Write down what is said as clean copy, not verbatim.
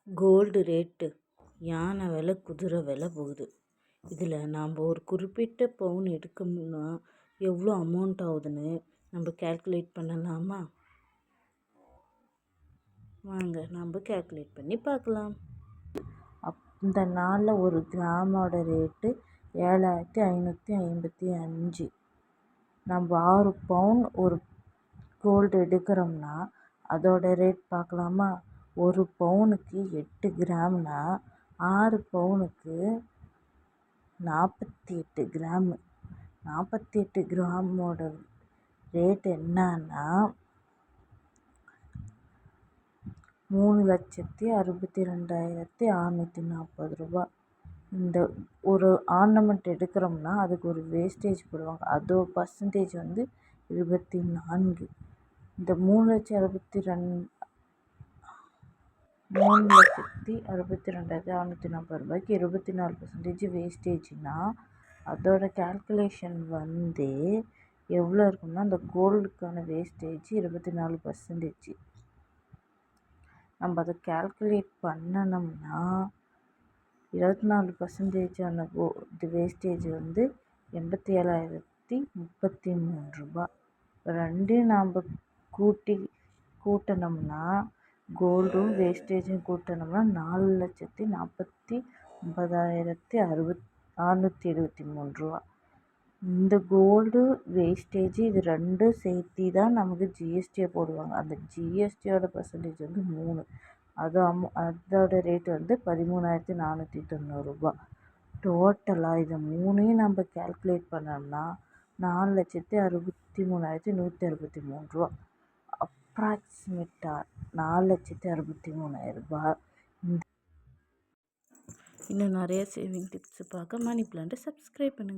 Gold rate யானை விலை குதிரை விலை போகுது. இதில் நாம் ஒரு குறிப்பிட்ட பவுன் எடுக்கணும்னா எவ்வளோ அமௌண்ட் ஆகுதுன்னு நம்ம கேல்குலேட் பண்ணலாமா? வாங்க நம்ம கேல்குலேட் பண்ணி பார்க்கலாம். இந்த நாளில் ஒரு கிராமோட ரேட்டு 7555. நம்ம 6 பவுன் ஒரு கோல்டு எடுக்கிறோம்னா அதோட ரேட் பார்க்கலாமா? ஒரு பவுனுக்கு 8 கிராம்னா 6 பவுனுக்கு 48 கிராமு. 48 கிராமோட ரேட் என்னன்னா 3,62,640 ரூபா. இந்த ஒரு ஆர்னமெண்ட் எடுக்கிறோம்னா அதுக்கு ஒரு வேஸ்டேஜ் போடுவாங்க, அதோட பர்சன்டேஜ் 24. இந்த 3,62,640 ரூபாய்க்கு 24% வேஸ்டேஜ்னா அதோட கேல்குலேஷன் எவ்வளோ இருக்கும்னா அந்த கோல்டுக்கான வேஸ்டேஜ் 24%. நம்ம அதை கேல்குலேட் பண்ணணும்னா 24%ஆன வேஸ்டேஜ் 87,033 ரூபா. ரெண்டையும் நாம் கூட்டினோம்னா கோல்டும் வேஸ்டேஜும் கூட்டினோம்னா 4,49,673 ரூபா. இந்த கோல்டு வேஸ்டேஜ் இது ரெண்டும் சேர்த்து தான் நமக்கு ஜிஎஸ்டியை போடுவாங்க. அந்த ஜிஎஸ்டியோட பர்சன்டேஜ் 3. அதோட ரேட்டு 13,490 ரூபா. டோட்டலாக இதை 3ஐயும் நம்ம கேல்குலேட் பண்ணோம்னா 4,63,163 ரூபா. அப்ராக்சிமேட்டாக 4,63,000 ரூபா. இன்னும் நிறைய சேவிங் டிப்ஸ் பார்க்க மணி பிளான்ட்டை சப்ஸ்கிரைப் பண்ணுங்கள்.